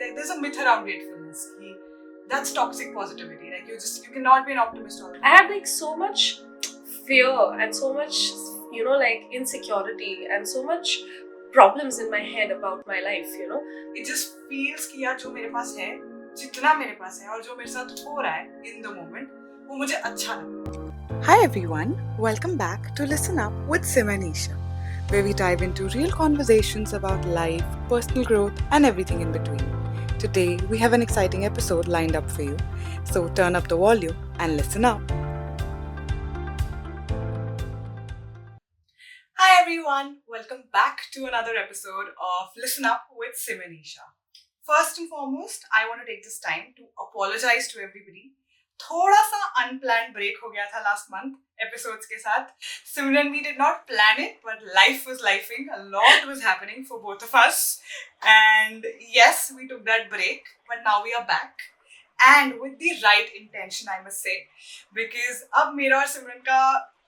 like there's a myth around gratefulness. That's toxic positivity. Like you cannot be an optimist all the time. I had like so much fear and so much, like insecurity and so much problems in my head about my life, It just feels कि यार जो मेरे पास है, जितना मेरे पास है और जो मेरे साथ हो रहा है in the moment, वो मुझे अच्छा लगे. Hi everyone, welcome back to Listen Up with Simran and Isha, where we dive into real conversations about life, personal growth, and everything in between. Today, we have an exciting episode lined up for you, so turn up the volume and listen up. Hi everyone, welcome back to another episode of Listen Up with Simran and Isha. First and foremost, I want to take this time to apologize to everybody. थोड़ा सा unplanned break हो गया था last month episodes के साथ. Simran, we did not plan it, but life was lifing. A lot was happening for both of us. And yes, we took that break, but now we are back. And with the right intention, I must say. Because अब मेरा और सिमरन का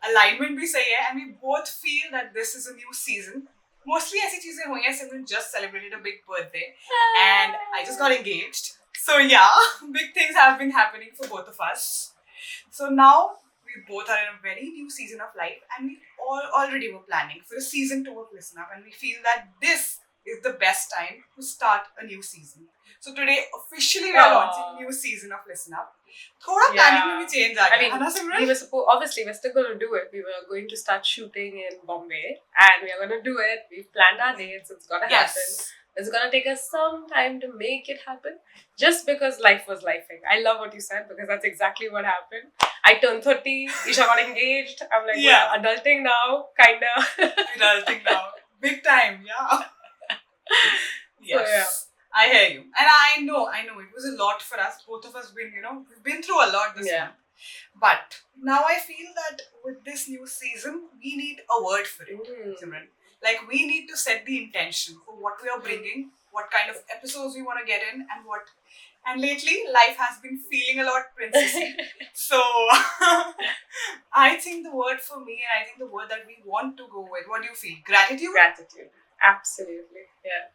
alignment भी सही है, and we both feel that this is a new season. Mostly ऐसी चीजें हुई हैं. Simran just celebrated a big birthday, and I just got engaged. So yeah, big things have been happening for both of us. So now we both are in a very new season of life, and we already were planning for a season 2 of Listen Up, and we feel that this is the best time to start a new season. So today officially we are launching a new season of Listen Up. थोड़ा planning में भी change आ गया, है ना Simran? We were obviously we're still going to do it. We were going to start shooting in Bombay, and we are going to do it. We've planned our dates. It's going to happen. It's going to take us some time to make it happen, just because life was lifing. I love what you said, because that's exactly what happened. I turned 30, Isha got engaged. I'm like, we're adulting now, kinda. Adulting now. Big time, yeah. Yes. So, yeah. I hear you. And I know, it was a lot for us. Both of us we've been through a lot this month. But now I feel that with this new season, we need a word for it, Simran. Like, we need to set the intention for what we are bringing, what kind of episodes we want to get in, and lately, life has been feeling a lot princessy. So, I think the word for me, and I think the word that we want to go with, what do you feel? Gratitude? Gratitude. Absolutely. Yeah.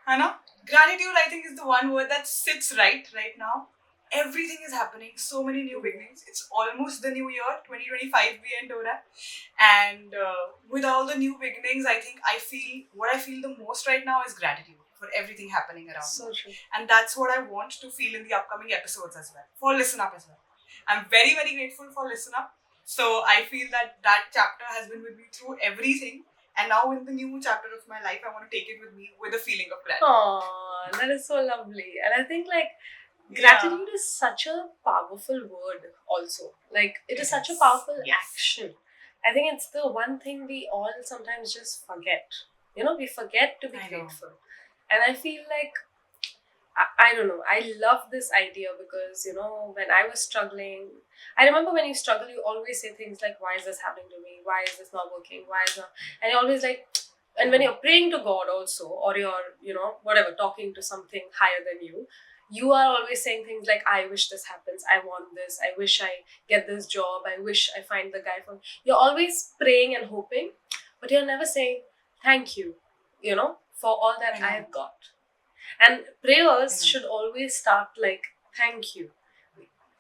Hannah? Gratitude, I think, is the one word that sits right now. Everything is happening, so many new beginnings. It's almost the new year, 2025 bhi end ho raha hai. And with all the new beginnings, what I feel the most right now is gratitude for everything happening around so me. True. And that's what I want to feel in the upcoming episodes as well, for Listen Up as well. I'm very, very grateful for Listen Up. So I feel that chapter has been with me through everything. And now in the new chapter of my life, I want to take it with me with a feeling of gratitude. Aww, that is so lovely. And I think gratitude is such a powerful word also. It is such a powerful action. I think it's the one thing we all sometimes just forget. We forget to be grateful. And I feel I don't know, I love this idea because, when I was struggling, I remember when you struggle, you always say things like, why is this happening to me? Why is this not working? Why is not? And you're always and when you're praying to God also, or you're, whatever, talking to something higher than you are always saying things like, I wish this happens, I want this, I wish I get this job, I wish I find the guy from... You're always praying and hoping, but you're never saying thank you, for all that I have got. And prayers should always start thank you.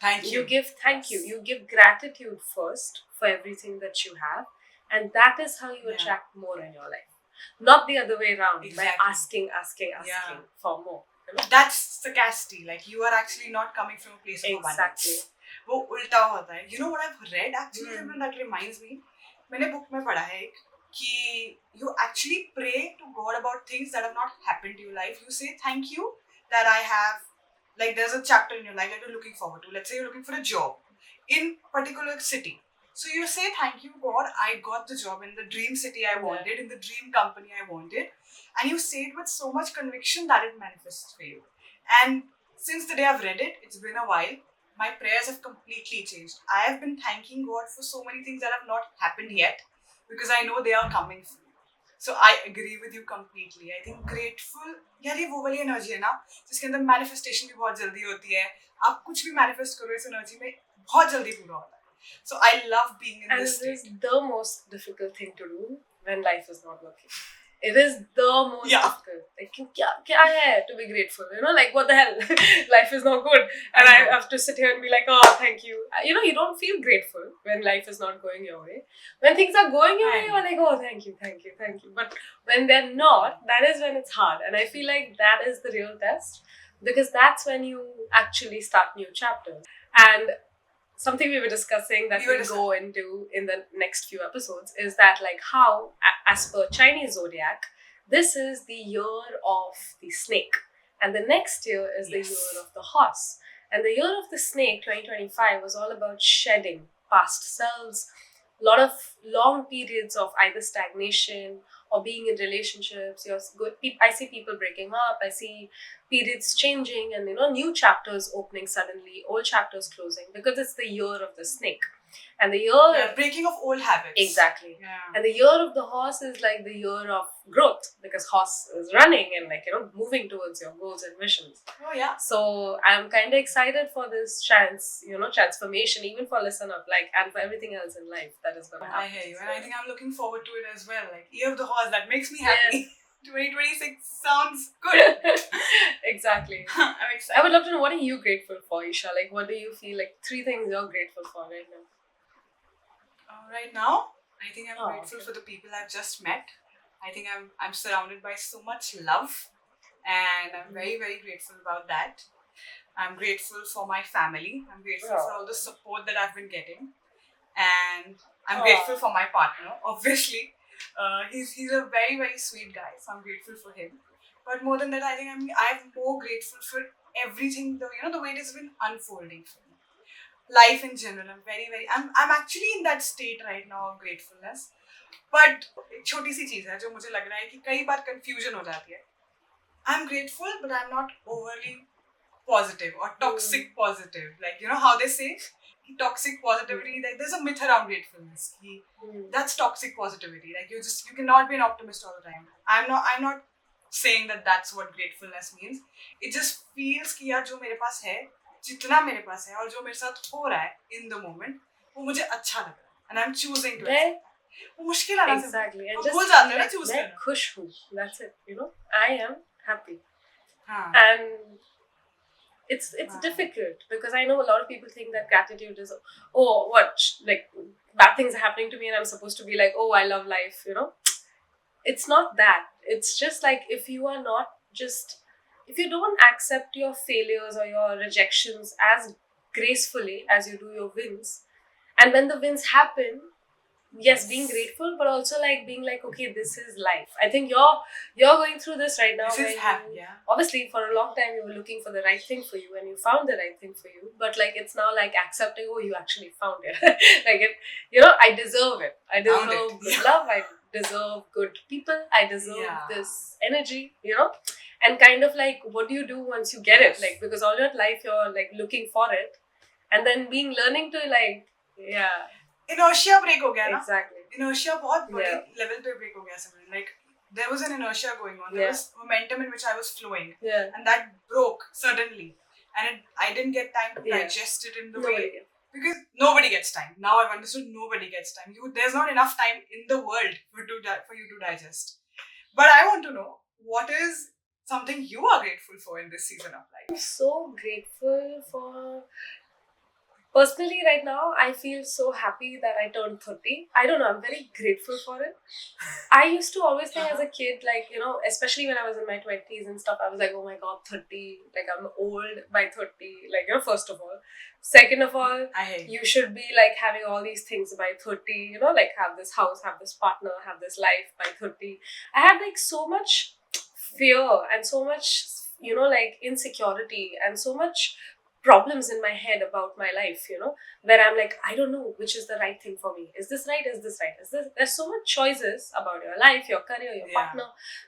Thank you. You give thank you. You give gratitude first for everything that you have, and that is how you attract more in your life. Not the other way around, by asking for more. That's scarcity. You are actually not coming from a place of abundance. Exactly. वो उल्टा होता है. You know what I've read actually, that reminds me. मैंने book में पढ़ा है कि you actually pray to God about things that have not happened to your life. You say thank you that I have, there's a chapter in your life that you're looking forward to. Let's say you're looking for a job in a particular city. So you say thank you God, I got the job in the dream city I wanted, in the dream company I wanted. And you say it with so much conviction that it manifests for you. And since the day I've read it, it's been a while, my prayers have completely changed. I have been thanking God for so many things that have not happened yet, because I know they are coming for me. So I agree with you completely. I think grateful, यार ये वो वाली energy है ना जिसके अंदर manifestation भी बहुत जल्दी होती है. आप कुछ भी मैनिफेस्ट करो इस एनर्जी में बहुत जल्दी पूरा होता है. So I love being in this state. And this is the most difficult thing to do when life is not working. It is the most difficult. Like, kya hai to be grateful? Like, what the hell? Life is not good. And I have to sit here and be like, oh, thank you. You don't feel grateful when life is not going your way. When things are going your way, you're like, oh, thank you, thank you, thank you. But when they're not, that is when it's hard. And I feel like that is the real test, because that's when you actually start new chapters. And something we were discussing that we'll go into in the next few episodes is that, like, how, as per Chinese zodiac, this is the year of the snake, and the next year is the year of the horse. And the year of the snake, 2025, was all about shedding past selves, a lot of long periods of either stagnation or being in relationships. I see people breaking up. I see periods changing, and new chapters opening suddenly, old chapters closing, because it's the year of the snake. And the year breaking of old habits. Exactly. And the year of the horse is like the year of growth, because horse is running and, like, moving towards your goals and missions. Oh yeah. So I'm kind of excited for this transformation, even for Listen Up, like, and for everything else in life that is going to happen. I hear you, and I think I'm looking forward to it as well. Like, year of the horse, that makes me happy. Yes. 2026 sounds good. Exactly. I'm excited. I would love to know, what are you grateful for, Isha? Like, what do you feel, like, 3 things you're grateful for right now? Right now, I think I'm grateful for the people I've just met. I think I'm surrounded by so much love, and I'm very, very grateful about that. I'm grateful for my family. I'm grateful for all the support that I've been getting, and I'm grateful for my partner. Obviously, he's a very, very sweet guy, so I'm grateful for him. But more than that, I think I'm more grateful for everything. The way it has been unfolding for me. Life in general, I'm actually in that state right now of gratefulness. But एक छोटी सी चीज है जो मुझे लग रहा है कि कई बार confusion हो जाती है. I'm grateful, but I'm not overly positive or toxic positive. Like, how they say toxic positivity, like there's a myth around gratefulness. That's toxic positivity. Like, you cannot be an optimist all the time. I'm not saying that that's what gratefulness means. It just feels कि यार जो मेरे पास है, जितना मेरे पास है और जो मेरे साथ हो रहा है in the moment, वो मुझे अच्छा लग रहा है, and I'm choosing to accept. वो मुश्किल है ना. Exactly. And भूल जाते हैं ना choose करना. मैं खुश हूँ. That's it. I am happy. And it's difficult, because I know a lot of people think that gratitude is, like, bad things are happening to me and I'm supposed to be like, oh, I love life. It's not that. It's just like, if you don't accept your failures or your rejections as gracefully as you do your wins, and when the wins happen, yes, being grateful, but also, like, being like, okay, this is life. I think you're going through this right now. This is happy, yeah. Obviously, for a long time you were looking for the right thing for you, and you found the right thing for you. But, like, it's now like accepting, oh, you actually found it. Like, I deserve it. I deserve good love. I deserve good people. I deserve this energy. And kind of like, what do you do once you get it? Like, because all your life you're, like, looking for it, and then learning to, like, inertia break हो गया ना. Exactly. Inertia बहुत बड़े level पे break हो गया Simran. Like, there was an inertia going on. There was momentum in which I was flowing. And that broke suddenly. And I didn't get time to digest it in the way. Because nobody gets time. Now I've understood nobody gets time. There's not enough time in the world for you to digest. But I want to know, what is something you are grateful for in this season of life? I'm so grateful for... Personally, right now, I feel so happy that I turned 30. I don't know, I'm very grateful for it. I used to always think as a kid, like, especially when I was in my 20s and stuff, I was like, oh my god, 30. Like, I'm old by 30. Like, first of all. Second of all, you should be, like, having all these things by 30. Like, have this house, have this partner, have this life by 30. I had, like, so much fear and so much, like, insecurity and so much problems in my head about my life, where I'm like, I don't know which is the right thing for me. Is this right? Is this right? There's so much choices about your life, your career, your partner,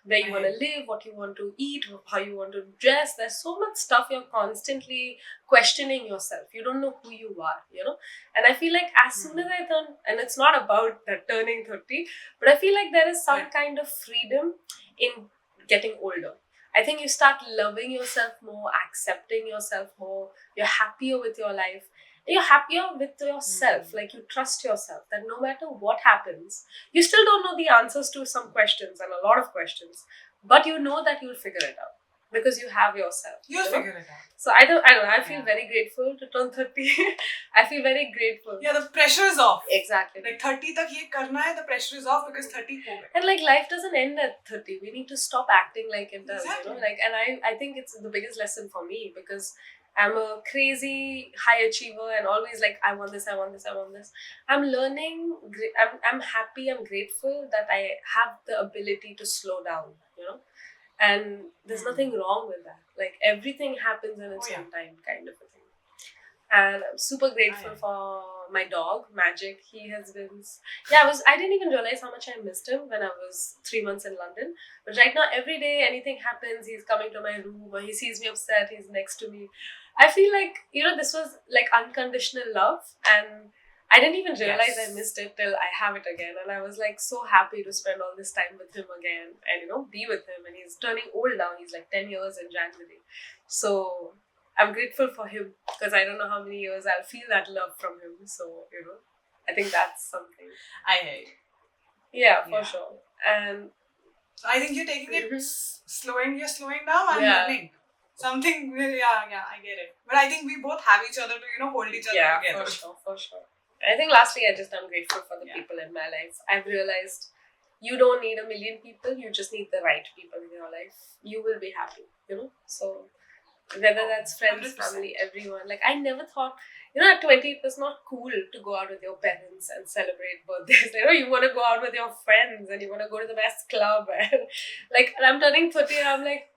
where you want to live, what you want to eat, how you want to dress. There's so much stuff you're constantly questioning yourself. You don't know who you are, And I feel like as soon as I turn, and it's not about that turning 30, but I feel like there is some kind of freedom in getting older. I think you start loving yourself more, accepting yourself more, you're happier with your life. you're happier with yourself. Like you trust yourself that no matter what happens, you still don't know the answers to some questions and a lot of questions, but you know that you'll figure it out because you have yourself. You'll you know? figure it out. So I feel Yeah. very grateful to turn 30. I feel very grateful. Yeah, the pressure is off. Exactly. Like 30 tak ye karna hai, the pressure is off because 30 ho gaye. And like life doesn't end at 30. We need to stop acting like it does. Exactly. You know? Like, and I think it's the biggest lesson for me because I'm a crazy high achiever and always like I want this, I want this, I want this. I'm learning. I'm happy. I'm grateful that I have the ability to slow down. You know, and there's nothing wrong with that. Like everything happens in its own time, kind of a thing. And I'm super grateful for my dog Magic. He has been I didn't even realize how much I missed him when I was 3 months in London. But right now every day anything happens, he's coming to my room or he sees me upset, he's next to me. I feel like, this was like unconditional love, and I didn't even realize I missed it till I have it again. And I was like so happy to spend all this time with him again and be with him. And he's turning old now. He's like 10 years in January. So I'm grateful for him because I don't know how many years I'll feel that love from him. So, I think that's something. I hear you. Yeah, for sure. And so I think you're taking it you're slowing down and learning. Something, I get it. But I think we both have each other to, hold each other together. For sure. I think lastly, I'm grateful for the people in my life. I've realized you don't need a million people, you just need the right people in your life. You will be happy, So whether that's friends, 100%. Family, everyone. Like I never thought, at 20 it was not cool to go out with your parents and celebrate birthdays. You want to go out with your friends and you want to go to the best club. And I'm turning 30 and I'm like,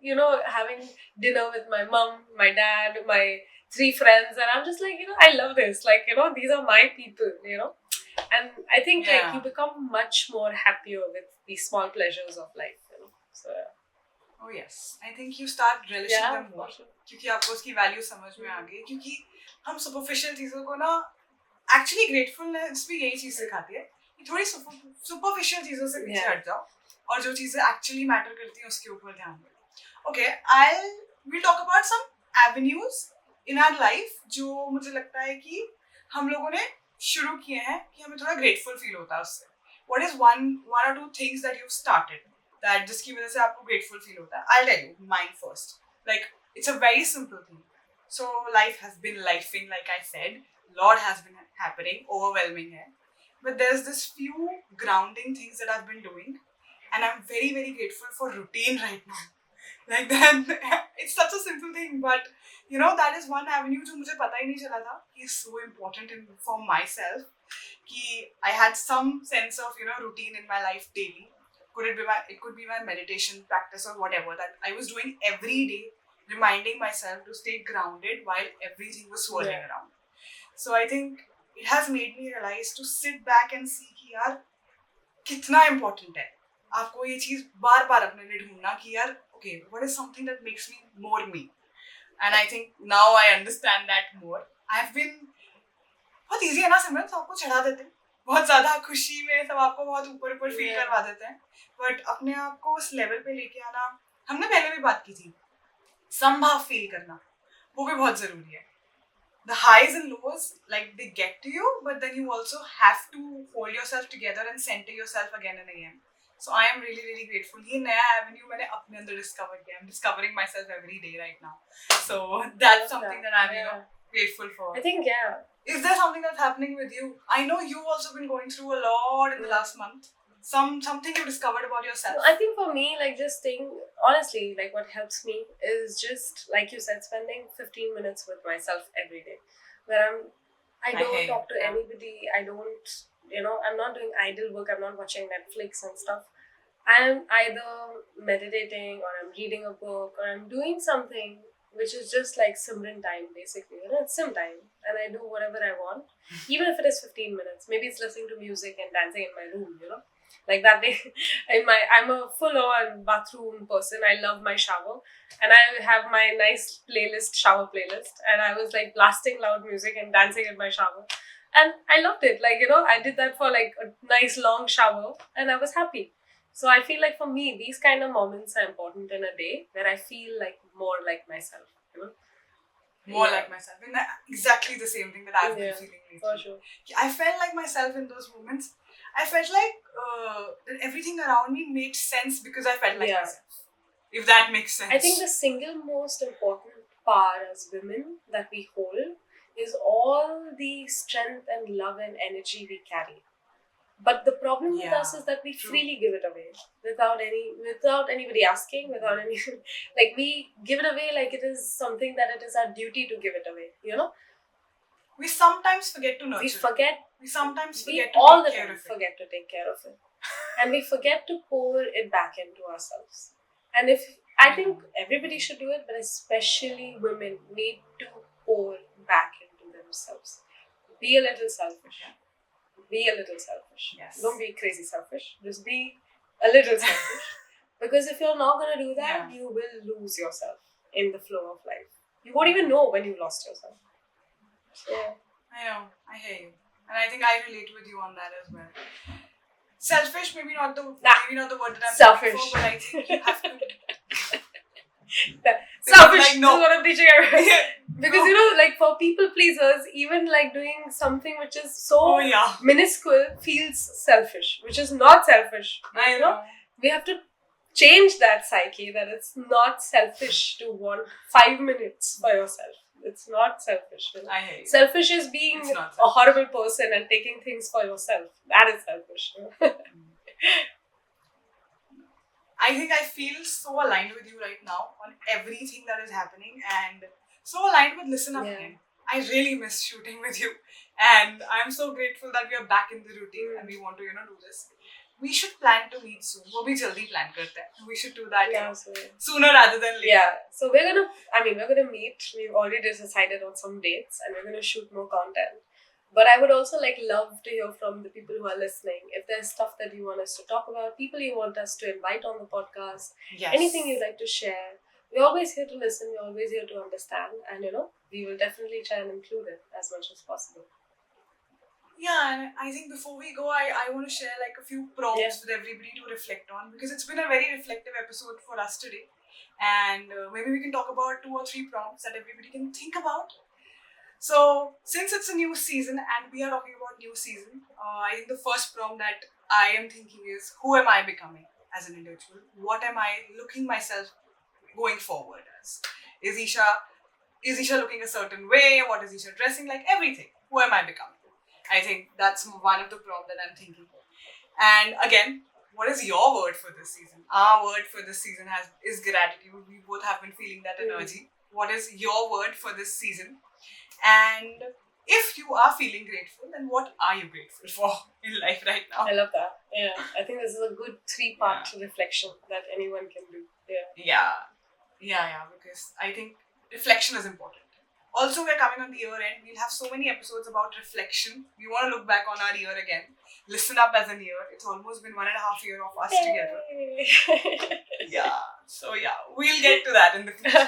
having dinner with my mom, my dad, my 3 friends, and I'm just like, I love this. Like, these are my people, And I think like you become much more happier with these small pleasures of life, So Oh yes, I think you start relishing them more क्योंकि आपको उसकी value समझ में आ गई क्योंकि हम superficial चीज़ों को ना एक्चुअली ग्रेटफुलनेस भी यही चीज़ सिखाती है कि थोड़ी सुपरफिशियल चीज़ों से पीछे हट जाओ और जो चीज़ें एक्चुअली मैटर करती हैं उसके ऊपर ध्यान दो. Okay, we'll talk about some avenues in our life जो मुझे लगता है कि हम लोगों ने शुरू किए हैं कि हमें थोड़ा ग्रेटफुल फील होता है उससे. What is one or two things that you've started that जिसकी वजह से आपको grateful feel होता है? I'll tell you mine first. Like it's a very simple thing. So life has been lifing, like I said. Lot has been happening, overwhelming है. But there's this few grounding things that I've been doing, and I'm very very grateful for routine right now. Like that, it's such a simple thing, but that is one avenue जो मुझे पता ही नहीं चला था कि is so important for myself. कि I had some sense of routine in my life daily. It could be my meditation practice or whatever that I was doing every day, reminding myself to stay grounded while everything was swirling around. So I think it has made me realize to sit back and see कि यार कितना important है आपको ये चीज बार बार अपने लिए ढूंढना कि यार okay, what is something that makes me more me? And I think now I understand that more. I've been बहुत easy है ना सिमरन, सब आपको चढ़ा देते हैं बहुत ज़्यादा खुशी में, सब आपको बहुत ऊपर ऊपर फील करवा देते हैं, बट अपने आप को उस लेवल पे लेके आना, हमने पहले भी बात की थी, संभाव फील करना वो भी बहुत ज़रूरी है. The highs and lows, like they get to you, but then you also have to hold yourself together and center yourself again and again. So I am really really grateful. ये नया avenue मैंने अपने अंदर discover किया. I'm discovering myself every day right now. So that's something that I'm grateful for. I think Is there something that's happening with you? I know you've also been going through a lot in the last month. Something you discovered about yourself. I think for me, like just staying, honestly, like what helps me is just, like you said, spending 15 minutes with myself every day. Where I don't talk to anybody, I don't, I'm not doing idle work, I'm not watching Netflix and stuff. I'm either meditating or I'm reading a book or I'm doing something which is just like Simran time basically. It's sim time and I do whatever I want, even if it is 15 minutes. Maybe it's listening to music and dancing in my room, Like that day, I'm a full-on bathroom person. I love my shower and I have my nice shower playlist, and I was like blasting loud music and dancing in my shower. And I loved it. Like, I did that for like a nice long shower and I was happy. So I feel like for me, these kind of moments are important in a day where I feel like more like myself, more like myself. And exactly the same thing that I've been feeling lately. For sure. I felt like myself in those moments. I felt like that everything around me made sense because I felt like myself. If that makes sense. I think the single most important power as women that we hold is all the strength and love and energy we carry. But the problem with us is that we freely give it away without anybody asking, without any like we give it away like it is something that it is our duty to give it away. You know. We sometimes forget to nurture. We forget. We sometimes forget to all the time forget to take care of it, and we forget to pour it back into ourselves. And I think everybody should do it, but especially women need to pour back into themselves. Be a little selfish. Be a little selfish. Yes. Don't be crazy selfish. Just be a little selfish. Because if you're not going to do that, you will lose yourself in the flow of life. You won't even know when you lost yourself. Yeah. I know. I hear you. And I think I relate with you on that as well. Selfish, maybe not the word that I'm selfish. Looking for, but I think you have to. Selfish like, no. Is what I'm teaching everyone. Because like for people pleasers, even like doing something which is so minuscule feels selfish, which is not selfish. I know. We have to change that psyche that it's not selfish to want 5 minutes for yourself. It's not selfish. I hate you. Selfish is being a horrible person and taking things for yourself. That is selfish. I think I feel so aligned with you right now on everything that is happening and so aligned with Listen Up again. I really miss shooting with you and I'm so grateful that we are back in the routine and we want to, do this. We should plan to meet soon. वो भी जल्दी plan करते हैं. We should do that sooner rather than later. Yeah. So we're gonna meet. We've already decided on some dates and we're gonna shoot more content. But I would also love to hear from the people who are listening. If there's stuff that you want us to talk about, people you want us to invite on the podcast, anything you'd like to share. We're always here to listen. We're always here to understand. And, we will definitely try and include it as much as possible. Yeah, and I think before we go, I want to share a few prompts with everybody to reflect on because it's been a very reflective episode for us today. And maybe we can talk about 2 or 3 prompts that everybody can think about. So, since it's a new season and we are talking about new season, I think the first prompt that I am thinking is, who am I becoming as an individual? What am I looking myself going forward as? Is Isha looking a certain way? What is Isha dressing like? Everything. Who am I becoming? I think that's one of the prompts that I'm thinking. And again, what is your word for this season? Our word for this season is gratitude. We both have been feeling that energy. What is your word for this season? And if you are feeling grateful, then what are you grateful for in life right now? I love that. Yeah. I think this is a good 3-part reflection that anyone can do. Yeah, because I think reflection is important. Also, we're coming on the year end. We'll have so many episodes about reflection. We want to look back on our year again. Listen up as a year. It's almost been 1.5 years of us together. We'll get to that in the future.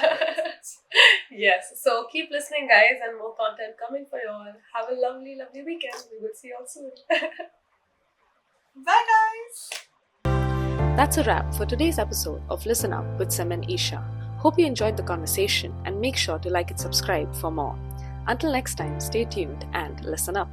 Yes. So keep listening, guys, and more content coming for you all. Have a lovely, lovely weekend. We will see you all soon. Bye, guys. That's a wrap for today's episode of Listen Up with Simran and Isha. Hope you enjoyed the conversation and make sure to like and subscribe for more. Until next time, stay tuned and listen up.